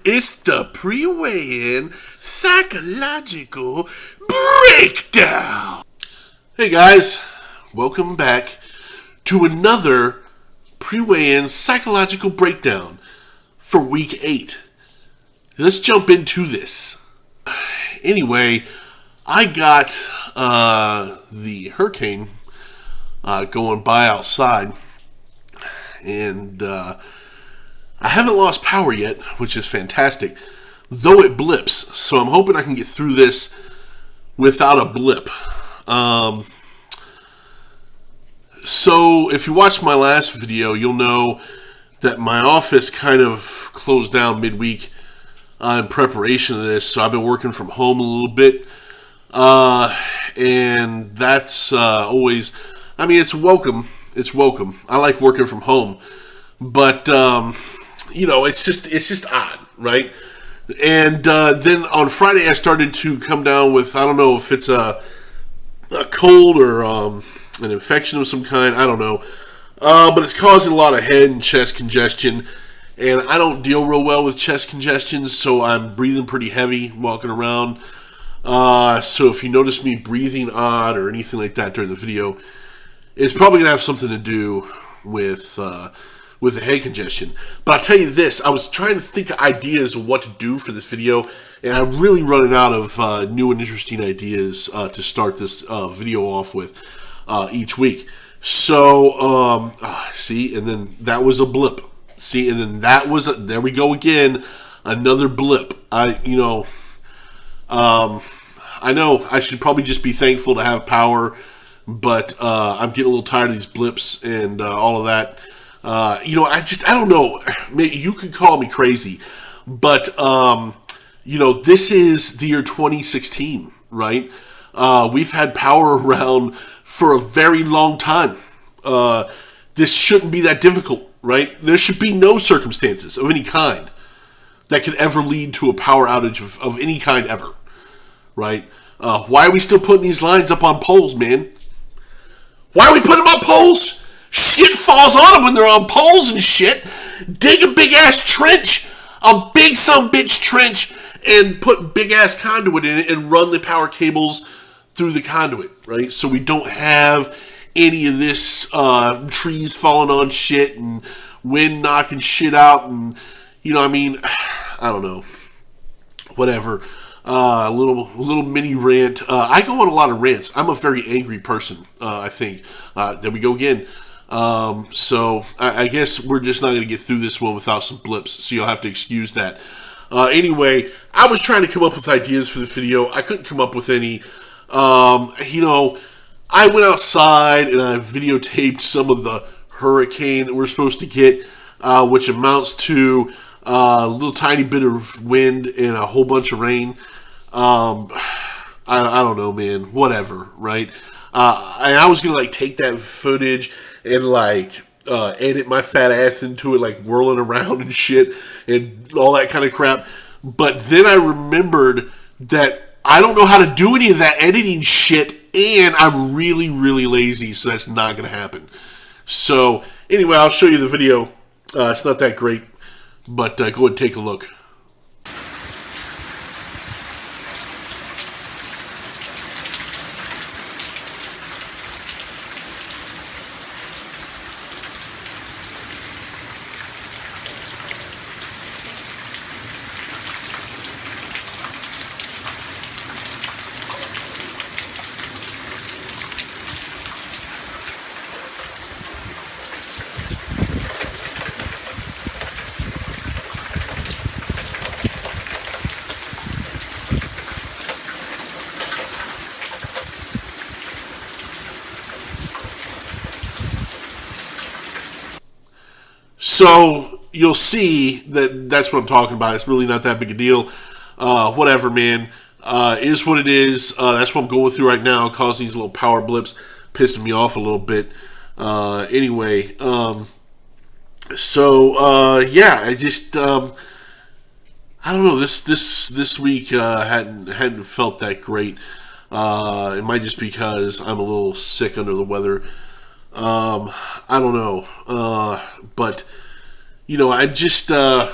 It's the pre-weigh-in psychological breakdown. Hey guys, welcome back to another pre-weigh-in psychological breakdown for week 8. Let's jump into this. Anyway, I got the hurricane going by outside, and I haven't lost power yet, which is fantastic, though it blips. So I'm hoping I can get through this without a blip. So if you watched my last video, you'll know that my office kind of closed down midweek in preparation of this. So I've been working from home a little bit. And that's always, I mean, it's welcome. It's welcome. I like working from home. But, you know, it's just odd, right? And then on Friday, I started to come down with, I don't know if it's a cold or an infection of some kind. I don't know. But it's causing a lot of head and chest congestion. And I don't deal real well with chest congestion, so I'm breathing pretty heavy walking around. So if you notice me breathing odd or anything like that during the video, it's probably going to have something to do with the head congestion. But I'll tell you this, I was trying to think of ideas of what to do for this video, and I'm really running out of new and interesting ideas to start this video off with each week. So, see, and then that was a blip. See, and then that was, there we go again, another blip. I know I should probably just be thankful to have power, but I'm getting a little tired of these blips and all of that. I don't know. Maybe you could call me crazy, but this is the year 2016, right? We've had power around for a very long time. This shouldn't be that difficult, right? There should be no circumstances of any kind that could ever lead to a power outage of any kind ever, right? Why are we still putting these lines up on poles, man? Why are we putting them on poles? Shit falls on them when they're on poles and shit. Dig a big ass trench, a big some bitch trench, and put big ass conduit in it and run the power cables through the conduit, right? So we don't have any of this trees falling on shit and wind knocking shit out, and I don't know, whatever. A little mini rant. I go on a lot of rants. I'm a very angry person. I think. There we go again. So I guess we're just not going to get through this one without some blips. So you'll have to excuse that. Anyway, I was trying to come up with ideas for the video. I couldn't come up with any. I went outside and I videotaped some of the hurricane that we're supposed to get, which amounts to a little tiny bit of wind and a whole bunch of rain. I don't know, man. Whatever, right? And I was gonna take that footage and edit my fat ass into it, whirling around and shit and all that kind of crap. But then I remembered that I don't know how to do any of that editing shit, and I'm really, really lazy, so that's not gonna happen. So anyway, I'll show you the video. It's not that great, but go ahead and take a look. So you'll see that that's what I'm talking about. It's really not that big a deal. Whatever, man. It is what it is. That's what I'm going through right now, causing these little power blips, pissing me off a little bit. Anyway, yeah, I just I don't know. This week hadn't felt that great. It might just because I'm a little sick under the weather. I don't know. But I just I'm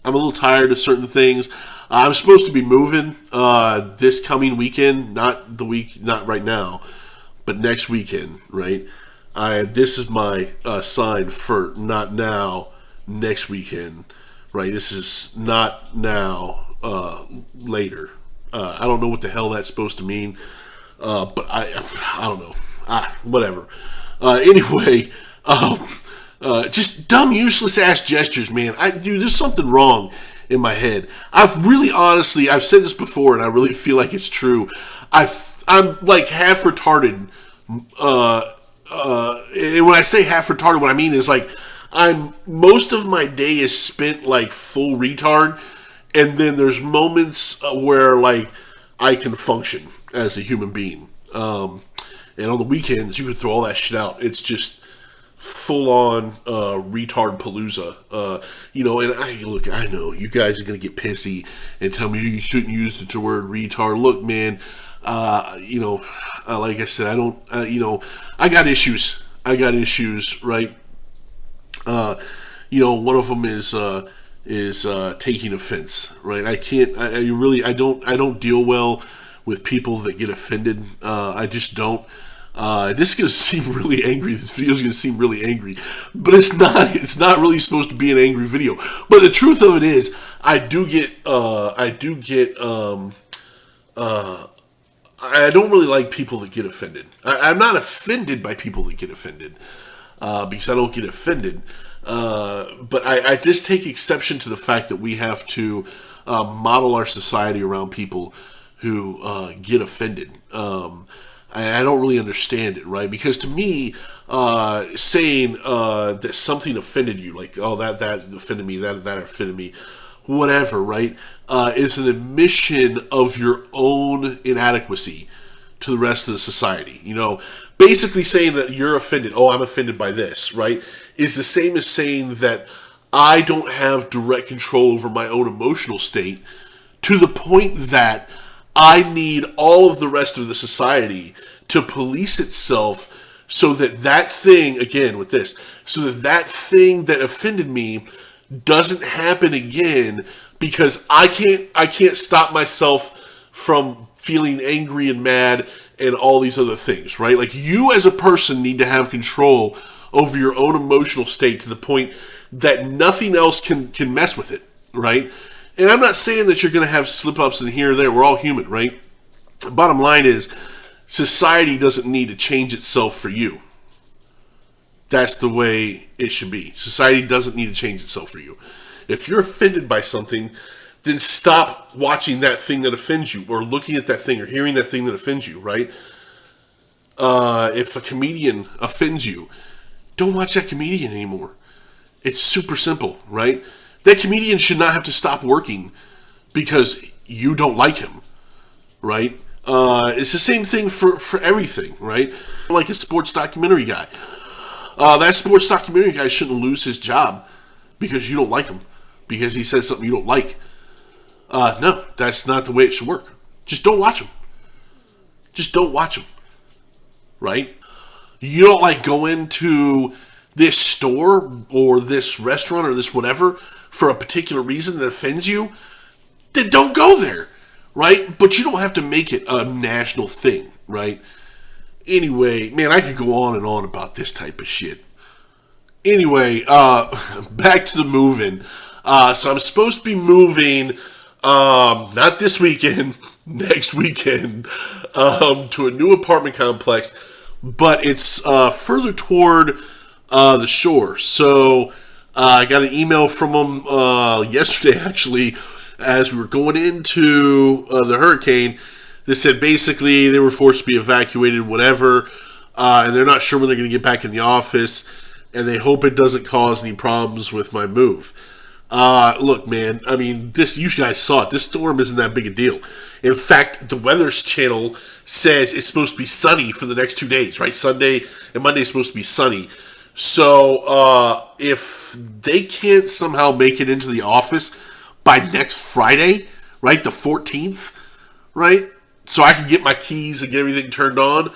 a little tired of certain things. I'm supposed to be moving this coming weekend, not right now, but next weekend, right? This is my sign for not now, next weekend, right? This is not now, later. I don't know what the hell that's supposed to mean, but I don't know. Whatever. Anyway, just dumb, useless ass gestures, man. Dude, there's something wrong in my head. I've said this before, and I really feel like it's true. I'm like half retarded. And when I say half retarded, what I mean is like most of my day is spent like full retard, and then there's moments where like I can function as a human being. And on the weekends, you can throw all that shit out. It's just full on retard palooza. And I know you guys are gonna get pissy and tell me you shouldn't use the word retard. Look, man, like I said, I don't. I got issues. Right? One of them is taking offense. Right? I can't. I don't deal well with people that get offended. I just don't. This is going to seem really angry. This video is going to seem really angry, but it's not. It's not really supposed to be an angry video. But the truth of it is, I don't really like people that get offended. I'm not offended by people that get offended because I don't get offended. But I just take exception to the fact that we have to model our society around people who get offended. I don't really understand it, right? Because to me, saying that something offended you, like, oh, that offended me, that offended me, whatever, right, is an admission of your own inadequacy to the rest of the society. Basically saying that you're offended, oh, I'm offended by this, right, is the same as saying that I don't have direct control over my own emotional state to the point that I need all of the rest of the society to police itself so that thing, again with this, so that thing that offended me doesn't happen again, because I can't stop myself from feeling angry and mad and all these other things, right? Like, you as a person need to have control over your own emotional state to the point that nothing else can mess with it, right? And I'm not saying that you're going to have slip-ups in here or there. We're all human, right? Bottom line is, society doesn't need to change itself for you. That's the way it should be. Society doesn't need to change itself for you. If you're offended by something, then stop watching that thing that offends you, or looking at that thing, or hearing that thing that offends you, right? If a comedian offends you, don't watch that comedian anymore. It's super simple, right? That comedian should not have to stop working because you don't like him, right? It's the same thing for everything, right? Like a sports documentary guy. That sports documentary guy shouldn't lose his job because you don't like him, because he says something you don't like. No, that's not the way it should work. Just don't watch him. Just don't watch him, right? You don't like going to this store or this restaurant or this whatever for a particular reason that offends you, then don't go there, right? But you don't have to make it a national thing, right? Anyway, man, I could go on and on about this type of shit. Anyway, back to the moving. So I'm supposed to be moving, not this weekend, next weekend, to a new apartment complex, but it's further toward the shore. So I got an email from them yesterday, actually, as we were going into the hurricane. They said basically they were forced to be evacuated, whatever, and they're not sure when they're going to get back in the office, and they hope it doesn't cause any problems with my move. Look, man, I mean, you guys saw it. This storm isn't that big a deal. In fact, the Weather's Channel says it's supposed to be sunny for the next 2 days, right? Sunday and Monday is supposed to be sunny. So, if they can't somehow make it into the office by next Friday, right, the 14th, right, so I can get my keys and get everything turned on,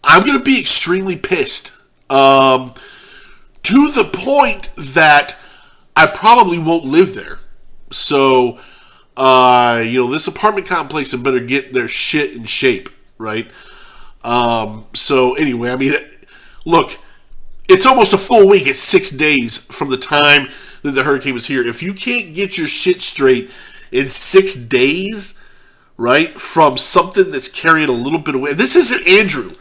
I'm going to be extremely pissed. To the point that I probably won't live there. So, this apartment complex had better get their shit in shape, right? So anyway, I mean, look, it's almost a full week. It's 6 days from the time that the hurricane was here. If you can't get your shit straight in 6 days, right, from something that's carrying a little bit away. This isn't Andrew.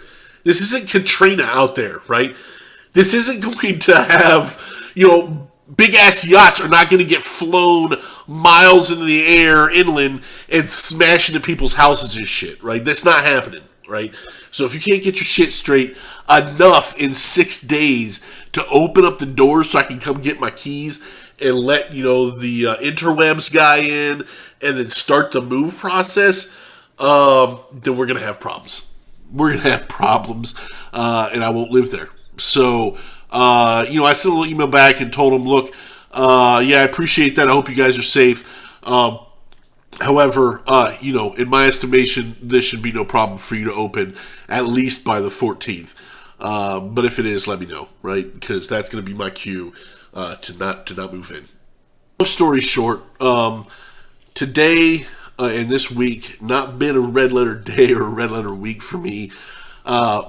This isn't Katrina out there, right? This isn't going to have, big ass yachts are not going to get flown miles into the air inland and smash into people's houses and shit, right? That's not happening, right? So if you can't get your shit straight enough in 6 days to open up the doors so I can come get my keys and let, the interwebs guy in and then start the move process, then we're going to have problems. We're going to have problems, and I won't live there. So, I sent a little email back and told them, look, I appreciate that. I hope you guys are safe. However, in my estimation, this should be no problem for you to open at least by the 14th. But if it is, let me know, right? Because that's going to be my cue to not move in. Long story short, today and this week not been a red letter day or a red letter week for me,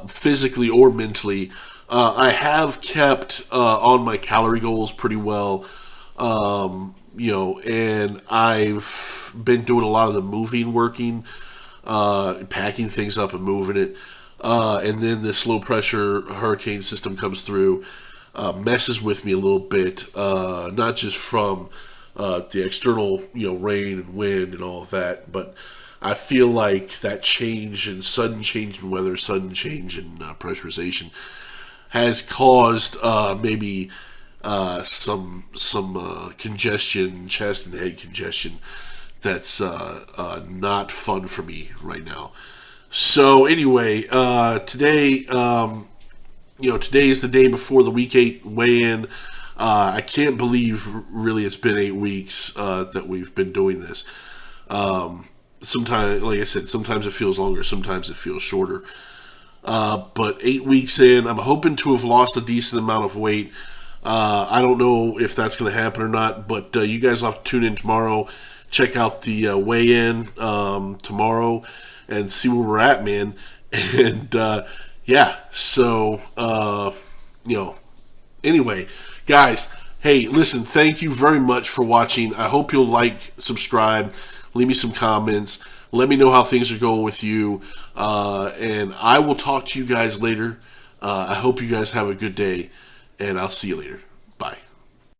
physically or mentally. I have kept on my calorie goals pretty well, and I've been doing a lot of the moving, working, packing things up and moving it. And then this low pressure hurricane system comes through, messes with me a little bit, not just from the external, rain and wind and all of that, but I feel like that sudden change in weather, sudden change in pressurization has caused maybe some congestion, chest and head congestion that's not fun for me right now. So anyway, today, today is the day before the week 8 weigh-in. I can't believe really it's been 8 weeks that we've been doing this. Sometimes, like I said, sometimes it feels longer, sometimes it feels shorter. But 8 weeks in, I'm hoping to have lost a decent amount of weight. I don't know if that's going to happen or not, but you guys will have to tune in tomorrow. Check out the weigh-in tomorrow and see where we're at, man. And, anyway, guys, hey, listen, thank you very much for watching. I hope you'll like, subscribe, leave me some comments. Let me know how things are going with you. And I will talk to you guys later. I hope you guys have a good day, and I'll see you later. Bye.